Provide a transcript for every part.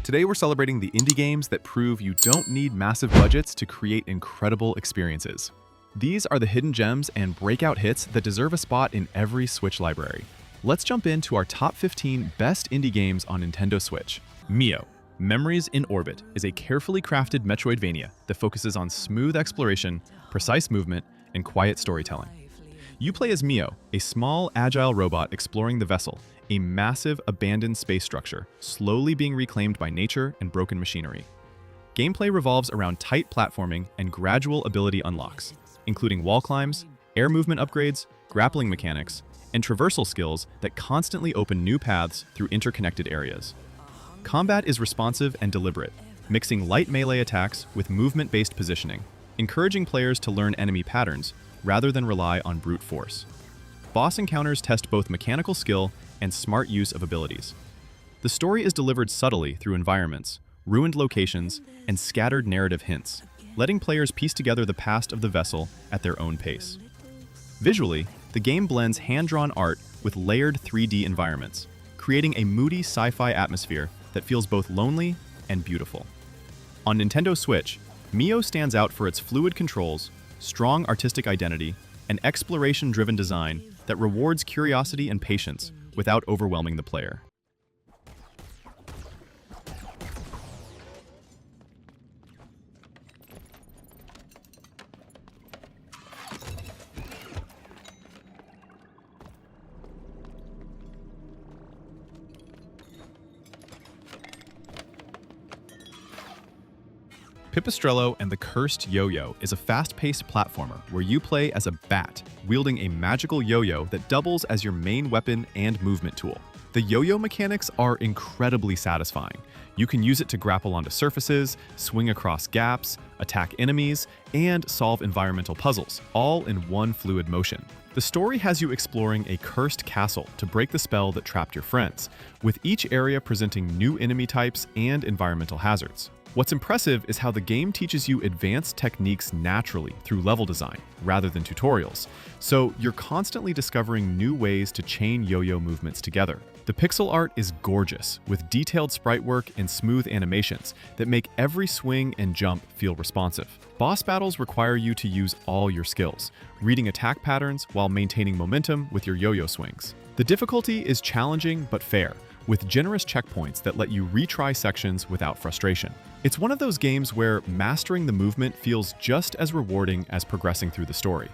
Today we're celebrating the indie games that prove you don't need massive budgets to create incredible experiences. These are the hidden gems and breakout hits that deserve a spot in every Switch library. Let's jump into our top 15 best indie games on Nintendo Switch. Mio, Memories in Orbit is a carefully crafted Metroidvania that focuses on smooth exploration, precise movement, and quiet storytelling. You play as Mio, a small, agile robot exploring the vessel, a massive, abandoned space structure, slowly being reclaimed by nature and broken machinery. Gameplay revolves around tight platforming and gradual ability unlocks, including wall climbs, air movement upgrades, grappling mechanics, and traversal skills that constantly open new paths through interconnected areas. Combat is responsive and deliberate, mixing light melee attacks with movement-based positioning, encouraging players to learn enemy patterns rather than rely on brute force. Boss encounters test both mechanical skill and smart use of abilities. The story is delivered subtly through environments, ruined locations, and scattered narrative hints, letting players piece together the past of the vessel at their own pace. Visually, the game blends hand-drawn art with layered 3D environments, creating a moody sci-fi atmosphere that feels both lonely and beautiful. On Nintendo Switch, Mio stands out for its fluid controls, strong artistic identity, and exploration-driven design that rewards curiosity and patience without overwhelming the player. Pipistrello and the Cursed Yoyo is a fast-paced platformer where you play as a bat, wielding a magical yo-yo that doubles as your main weapon and movement tool. The yo-yo mechanics are incredibly satisfying. You can use it to grapple onto surfaces, swing across gaps, attack enemies, and solve environmental puzzles, all in one fluid motion. The story has you exploring a cursed castle to break the spell that trapped your friends, with each area presenting new enemy types and environmental hazards. What's impressive is how the game teaches you advanced techniques naturally through level design, rather than tutorials, so you're constantly discovering new ways to chain yo-yo movements together. The pixel art is gorgeous, with detailed sprite work and smooth animations that make every swing and jump feel responsive. Boss battles require you to use all your skills, reading attack patterns while maintaining momentum with your yo-yo swings. The difficulty is challenging but fair, with generous checkpoints that let you retry sections without frustration. It's one of those games where mastering the movement feels just as rewarding as progressing through the story.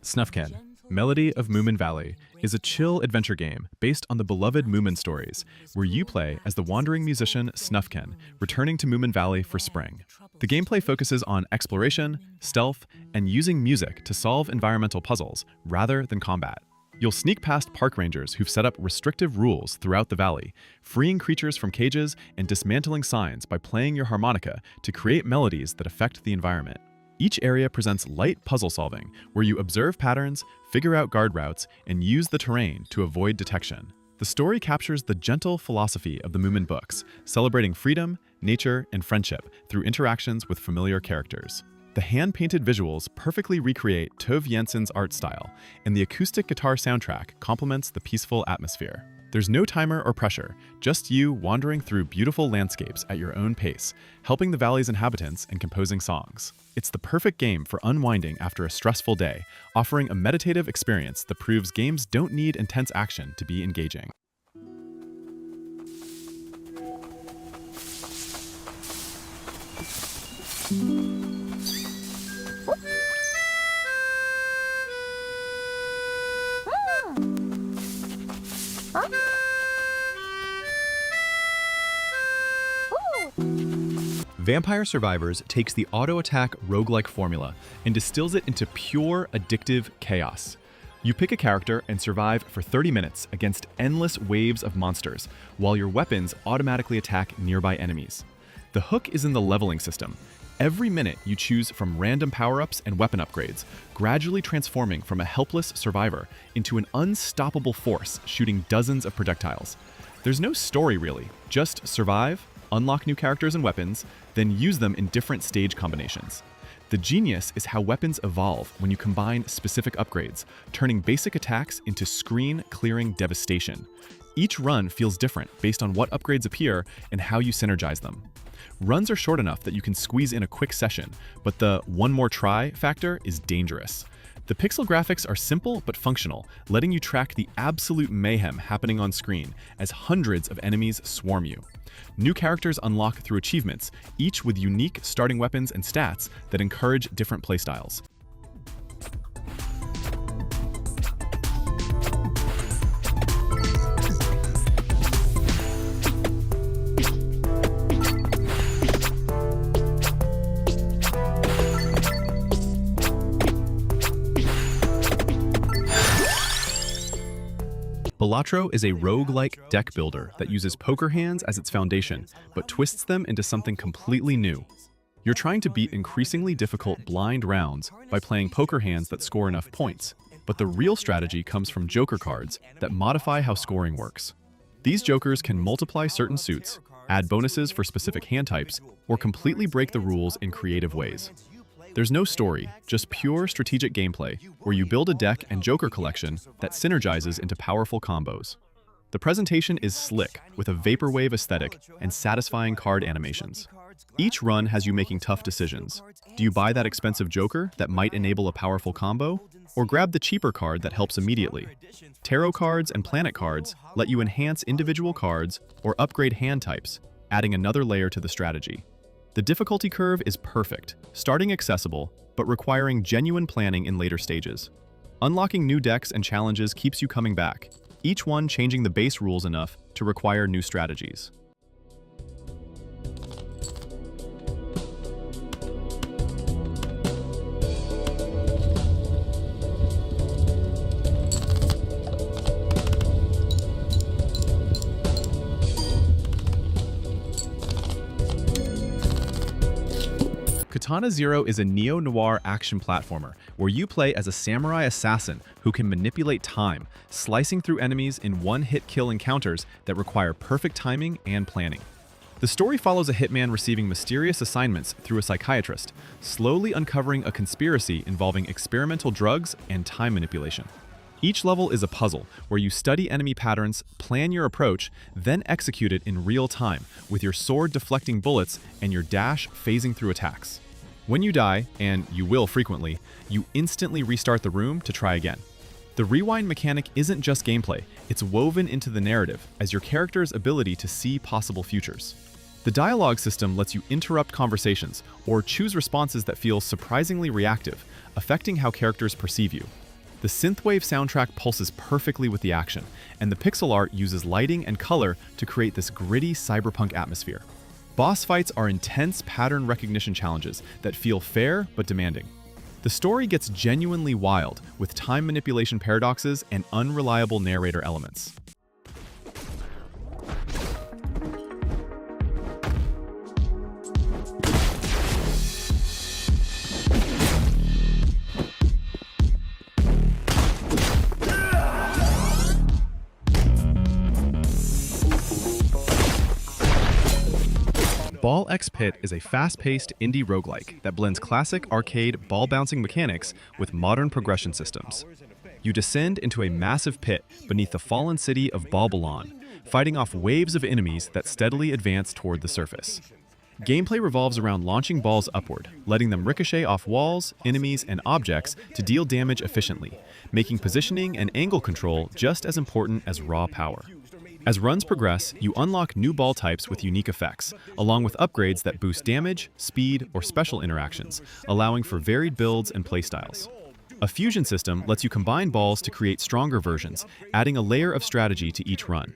Snufkin, Melody of Moominvalley, is a chill adventure game based on the beloved Moomin stories, where you play as the wandering musician Snufkin, returning to Moominvalley for spring. The gameplay focuses on exploration, stealth, and using music to solve environmental puzzles rather than combat. You'll sneak past park rangers who've set up restrictive rules throughout the valley, freeing creatures from cages and dismantling signs by playing your harmonica to create melodies that affect the environment. Each area presents light puzzle solving, where you observe patterns, figure out guard routes, and use the terrain to avoid detection. The story captures the gentle philosophy of the Moomin books, celebrating freedom, nature, and friendship through interactions with familiar characters. The hand-painted visuals perfectly recreate Tove Janssen's art style, and the acoustic guitar soundtrack complements the peaceful atmosphere. There's no timer or pressure, just you wandering through beautiful landscapes at your own pace, helping the valley's inhabitants and composing songs. It's the perfect game for unwinding after a stressful day, offering a meditative experience that proves games don't need intense action to be engaging. Vampire Survivors takes the auto-attack roguelike formula and distills it into pure addictive chaos. You pick a character and survive for 30 minutes against endless waves of monsters, while your weapons automatically attack nearby enemies. The hook is in the leveling system. Every minute, you choose from random power-ups and weapon upgrades, gradually transforming from a helpless survivor into an unstoppable force shooting dozens of projectiles. There's no story really, just survive, unlock new characters and weapons, then use them in different stage combinations. The genius is how weapons evolve when you combine specific upgrades, turning basic attacks into screen-clearing devastation. Each run feels different based on what upgrades appear and how you synergize them. Runs are short enough that you can squeeze in a quick session, but the one more try factor is dangerous. The pixel graphics are simple but functional, letting you track the absolute mayhem happening on screen as hundreds of enemies swarm you. New characters unlock through achievements, each with unique starting weapons and stats that encourage different playstyles. Balatro is a roguelike deck builder that uses poker hands as its foundation, but twists them into something completely new. You're trying to beat increasingly difficult blind rounds by playing poker hands that score enough points, but the real strategy comes from joker cards that modify how scoring works. These jokers can multiply certain suits, add bonuses for specific hand types, or completely break the rules in creative ways. There's no story, just pure strategic gameplay, where you build a deck and joker collection that synergizes into powerful combos. The presentation is slick, with a vaporwave aesthetic and satisfying card animations. Each run has you making tough decisions. Do you buy that expensive joker that might enable a powerful combo? Or grab the cheaper card that helps immediately? Tarot cards and planet cards let you enhance individual cards or upgrade hand types, adding another layer to the strategy. The difficulty curve is perfect, starting accessible, but requiring genuine planning in later stages. Unlocking new decks and challenges keeps you coming back, each one changing the base rules enough to require new strategies. Katana Zero is a neo-noir action platformer where you play as a samurai assassin who can manipulate time, slicing through enemies in one-hit kill encounters that require perfect timing and planning. The story follows a hitman receiving mysterious assignments through a psychiatrist, slowly uncovering a conspiracy involving experimental drugs and time manipulation. Each level is a puzzle where you study enemy patterns, plan your approach, then execute it in real time with your sword deflecting bullets and your dash phasing through attacks. When you die, and you will frequently, you instantly restart the room to try again. The rewind mechanic isn't just gameplay, it's woven into the narrative as your character's ability to see possible futures. The dialogue system lets you interrupt conversations or choose responses that feel surprisingly reactive, affecting how characters perceive you. The synthwave soundtrack pulses perfectly with the action, and the pixel art uses lighting and color to create this gritty cyberpunk atmosphere. Boss fights are intense pattern recognition challenges that feel fair but demanding. The story gets genuinely wild, with time manipulation paradoxes and unreliable narrator elements. Ball X Pit is a fast-paced indie roguelike that blends classic arcade ball-bouncing mechanics with modern progression systems. You descend into a massive pit beneath the fallen city of Balbalon, fighting off waves of enemies that steadily advance toward the surface. Gameplay revolves around launching balls upward, letting them ricochet off walls, enemies, and objects to deal damage efficiently, making positioning and angle control just as important as raw power. As runs progress, you unlock new ball types with unique effects, along with upgrades that boost damage, speed, or special interactions, allowing for varied builds and playstyles. A fusion system lets you combine balls to create stronger versions, adding a layer of strategy to each run.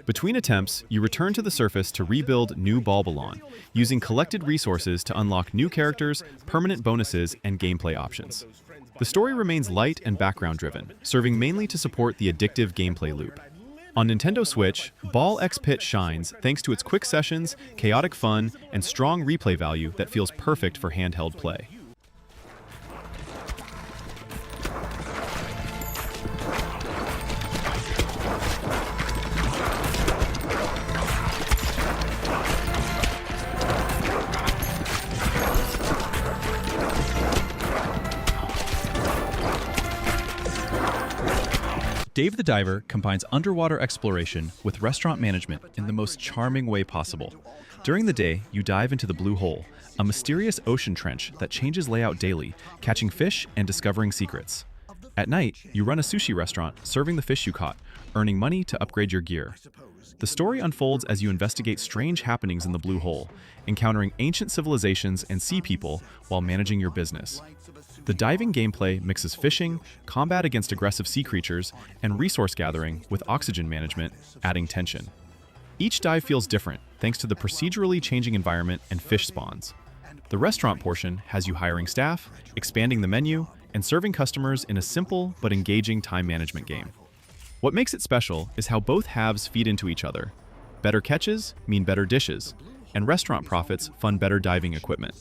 Between attempts, you return to the surface to rebuild new Balbalon, using collected resources to unlock new characters, permanent bonuses, and gameplay options. The story remains light and background-driven, serving mainly to support the addictive gameplay loop. On Nintendo Switch, Ball X Pit shines thanks to its quick sessions, chaotic fun, and strong replay value that feels perfect for handheld play. Dave the Diver combines underwater exploration with restaurant management in the most charming way possible. During the day, you dive into the Blue Hole, a mysterious ocean trench that changes layout daily, catching fish and discovering secrets. At night, you run a sushi restaurant, serving the fish you caught, earning money to upgrade your gear. The story unfolds as you investigate strange happenings in the Blue Hole, encountering ancient civilizations and sea people while managing your business. The diving gameplay mixes fishing, combat against aggressive sea creatures, and resource gathering with oxygen management, adding tension. Each dive feels different thanks to the procedurally changing environment and fish spawns. The restaurant portion has you hiring staff, expanding the menu, and serving customers in a simple but engaging time management game. What makes it special is how both halves feed into each other. Better catches mean better dishes, and restaurant profits fund better diving equipment.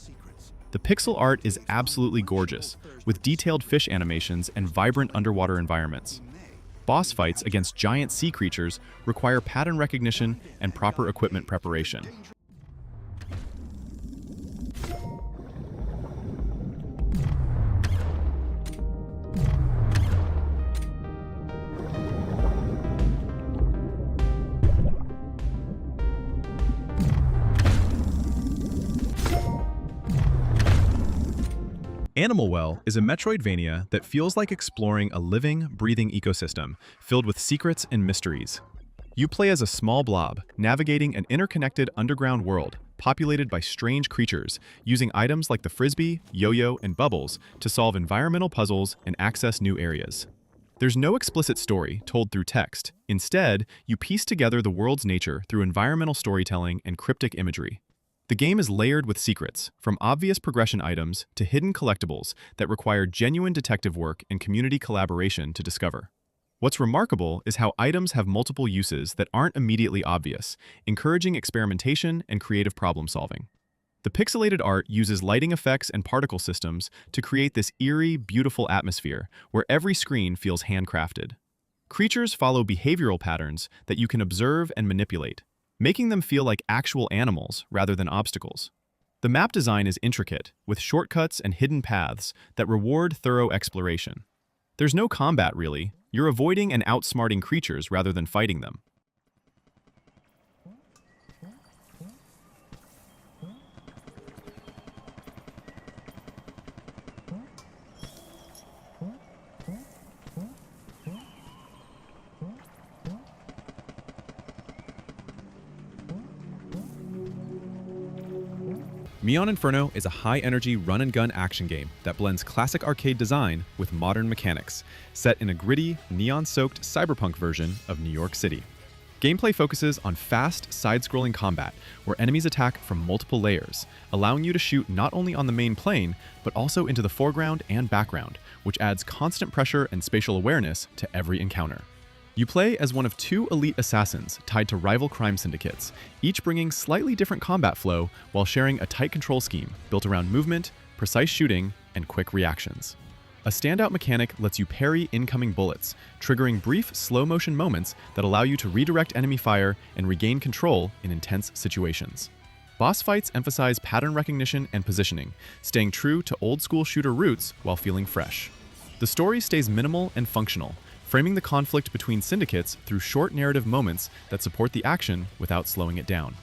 The pixel art is absolutely gorgeous, with detailed fish animations and vibrant underwater environments. Boss fights against giant sea creatures require pattern recognition and proper equipment preparation. Animal Well is a Metroidvania that feels like exploring a living, breathing ecosystem filled with secrets and mysteries. You play as a small blob, navigating an interconnected underground world populated by strange creatures, using items like the frisbee, yo-yo, and bubbles to solve environmental puzzles and access new areas. There's no explicit story told through text. Instead, you piece together the world's nature through environmental storytelling and cryptic imagery. The game is layered with secrets, from obvious progression items to hidden collectibles that require genuine detective work and community collaboration to discover. What's remarkable is how items have multiple uses that aren't immediately obvious, encouraging experimentation and creative problem-solving. The pixelated art uses lighting effects and particle systems to create this eerie, beautiful atmosphere where every screen feels handcrafted. Creatures follow behavioral patterns that you can observe and manipulate, making them feel like actual animals rather than obstacles. The map design is intricate, with shortcuts and hidden paths that reward thorough exploration. There's no combat, really. You're avoiding and outsmarting creatures rather than fighting them. Inferno is a high-energy run-and-gun action game that blends classic arcade design with modern mechanics, set in a gritty, neon-soaked cyberpunk version of New York City. Gameplay focuses on fast, side-scrolling combat, where enemies attack from multiple layers, allowing you to shoot not only on the main plane, but also into the foreground and background, which adds constant pressure and spatial awareness to every encounter. You play as one of two elite assassins tied to rival crime syndicates, each bringing slightly different combat flow while sharing a tight control scheme built around movement, precise shooting, and quick reactions. A standout mechanic lets you parry incoming bullets, triggering brief, slow-motion moments that allow you to redirect enemy fire and regain control in intense situations. Boss fights emphasize pattern recognition and positioning, staying true to old-school shooter roots while feeling fresh. The story stays minimal and functional, framing the conflict between syndicates through short narrative moments that support the action without slowing it down.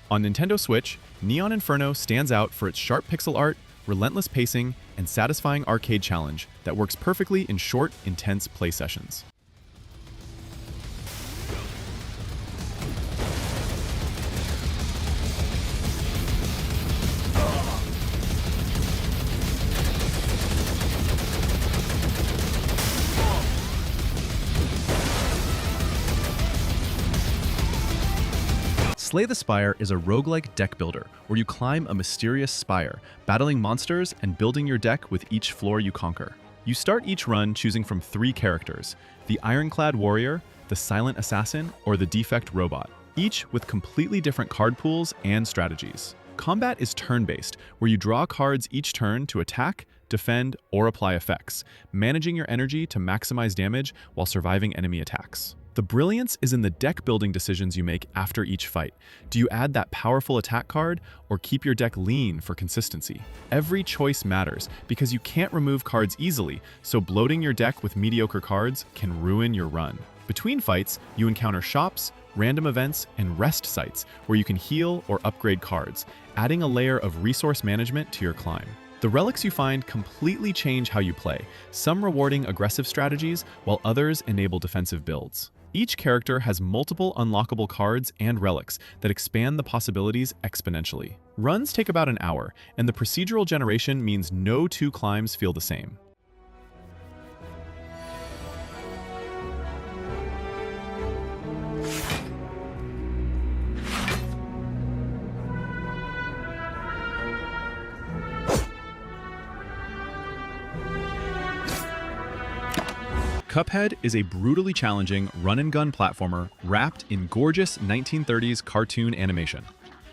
On Nintendo Switch, Neon Inferno stands out for its sharp pixel art, relentless pacing, and satisfying arcade challenge that works perfectly in short, intense play sessions. Slay the Spire is a roguelike deck builder where you climb a mysterious spire, battling monsters and building your deck with each floor you conquer. You start each run choosing from 3 characters: the Ironclad Warrior, the silent assassin, or the defect robot, each with completely different card pools and strategies. Combat is turn-based, where you draw cards each turn to attack, defend, or apply effects, managing your energy to maximize damage while surviving enemy attacks. The brilliance is in the deck-building decisions you make after each fight. Do you add that powerful attack card, or keep your deck lean for consistency? Every choice matters, because you can't remove cards easily, so bloating your deck with mediocre cards can ruin your run. Between fights, you encounter shops, random events, and rest sites where you can heal or upgrade cards, adding a layer of resource management to your climb. The relics you find completely change how you play, some rewarding aggressive strategies while others enable defensive builds. Each character has multiple unlockable cards and relics that expand the possibilities exponentially. Runs take about an hour, and the procedural generation means no two climbs feel the same. Cuphead is a brutally challenging run-and-gun platformer wrapped in gorgeous 1930s cartoon animation.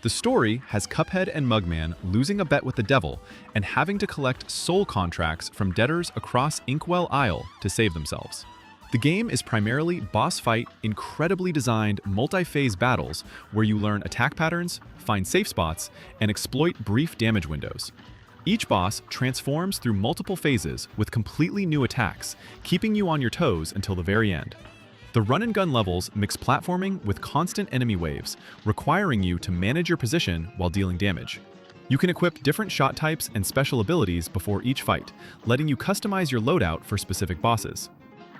The story has Cuphead and Mugman losing a bet with the devil and having to collect soul contracts from debtors across Inkwell Isle to save themselves. The game is primarily boss fight, incredibly designed multi-phase battles where you learn attack patterns, find safe spots, and exploit brief damage windows. Each boss transforms through multiple phases with completely new attacks, keeping you on your toes until the very end. The run-and-gun levels mix platforming with constant enemy waves, requiring you to manage your position while dealing damage. You can equip different shot types and special abilities before each fight, letting you customize your loadout for specific bosses.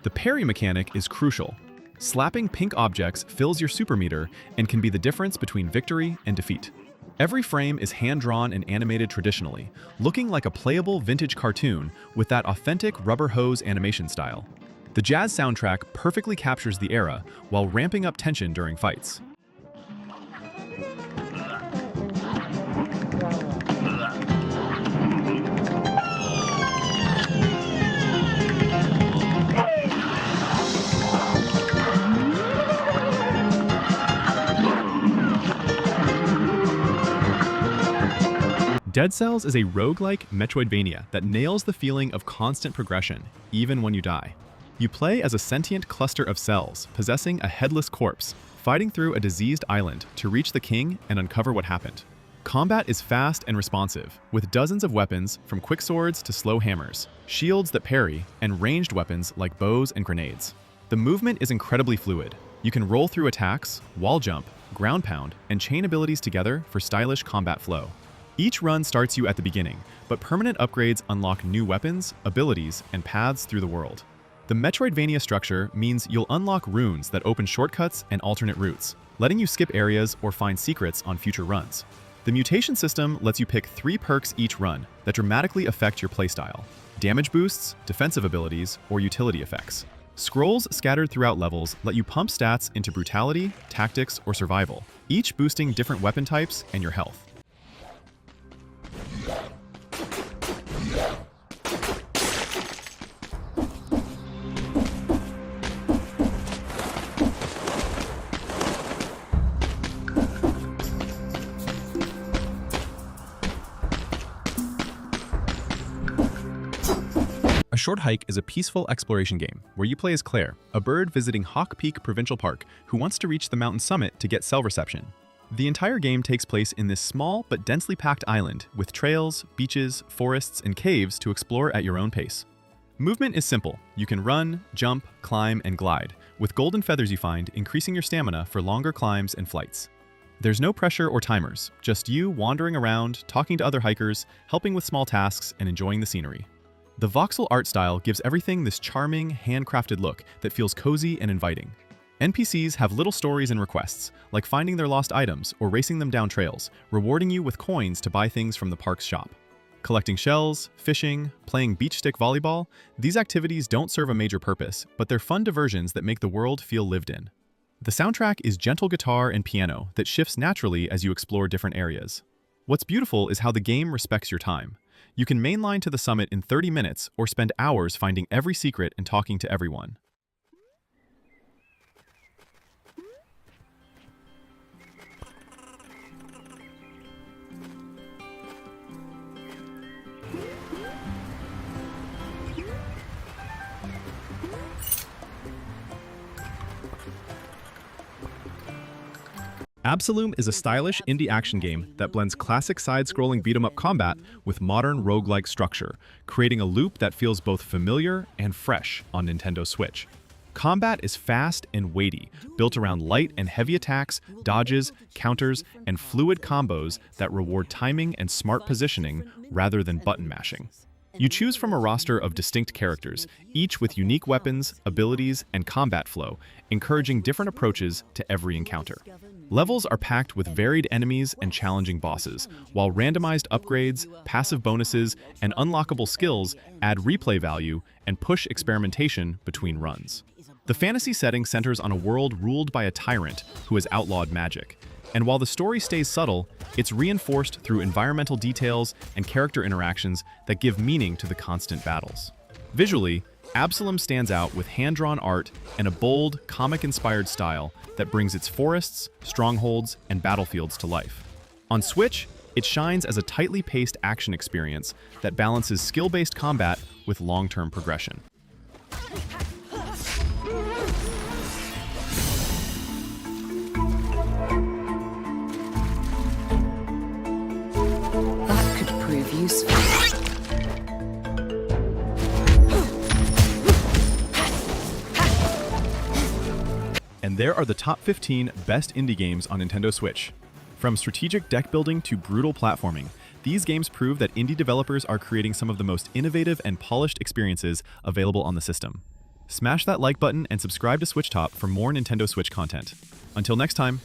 The parry mechanic is crucial. Slapping pink objects fills your super meter and can be the difference between victory and defeat. Every frame is hand-drawn and animated traditionally, looking like a playable vintage cartoon with that authentic rubber hose animation style. The jazz soundtrack perfectly captures the era while ramping up tension during fights. Dead Cells is a roguelike Metroidvania that nails the feeling of constant progression, even when you die. You play as a sentient cluster of cells, possessing a headless corpse, fighting through a diseased island to reach the king and uncover what happened. Combat is fast and responsive, with dozens of weapons from quick swords to slow hammers, shields that parry, and ranged weapons like bows and grenades. The movement is incredibly fluid. You can roll through attacks, wall jump, ground pound, and chain abilities together for stylish combat flow. Each run starts you at the beginning, but permanent upgrades unlock new weapons, abilities, and paths through the world. The Metroidvania structure means you'll unlock runes that open shortcuts and alternate routes, letting you skip areas or find secrets on future runs. The mutation system lets you pick 3 perks each run that dramatically affect your playstyle: damage boosts, defensive abilities, or utility effects. Scrolls scattered throughout levels let you pump stats into brutality, tactics, or survival, each boosting different weapon types and your health. A Short Hike is a peaceful exploration game where you play as Claire, a bird visiting Hawk Peak Provincial Park who wants to reach the mountain summit to get cell reception. The entire game takes place in this small but densely packed island with trails, beaches, forests, and caves to explore at your own pace. Movement is simple. You can run, jump, climb, and glide, with golden feathers you find increasing your stamina for longer climbs and flights. There's no pressure or timers, just you wandering around, talking to other hikers, helping with small tasks, and enjoying the scenery. The voxel art style gives everything this charming, handcrafted look that feels cozy and inviting. NPCs have little stories and requests, like finding their lost items or racing them down trails, rewarding you with coins to buy things from the park's shop. Collecting shells, fishing, playing beach stick volleyball, these activities don't serve a major purpose, but they're fun diversions that make the world feel lived in. The soundtrack is gentle guitar and piano that shifts naturally as you explore different areas. What's beautiful is how the game respects your time. You can mainline to the summit in 30 minutes or spend hours finding every secret and talking to everyone. Absolum is a stylish indie action game that blends classic side-scrolling beat-em-up combat with modern roguelike structure, creating a loop that feels both familiar and fresh on Nintendo Switch. Combat is fast and weighty, built around light and heavy attacks, dodges, counters, and fluid combos that reward timing and smart positioning rather than button mashing. You choose from a roster of distinct characters, each with unique weapons, abilities, and combat flow, encouraging different approaches to every encounter. Levels are packed with varied enemies and challenging bosses, while randomized upgrades, passive bonuses, and unlockable skills add replay value and push experimentation between runs. The fantasy setting centers on a world ruled by a tyrant who has outlawed magic. And while the story stays subtle, it's reinforced through environmental details and character interactions that give meaning to the constant battles. Visually, Absolum stands out with hand-drawn art and a bold, comic-inspired style that brings its forests, strongholds, and battlefields to life. On Switch, it shines as a tightly paced action experience that balances skill-based combat with long-term progression. Useful. And there are the top 15 best indie games on Nintendo Switch. From strategic deck building to brutal platforming, these games prove that indie developers are creating some of the most innovative and polished experiences available on the system. Smash that like button and subscribe to Switch Top for more Nintendo Switch content. Until next time.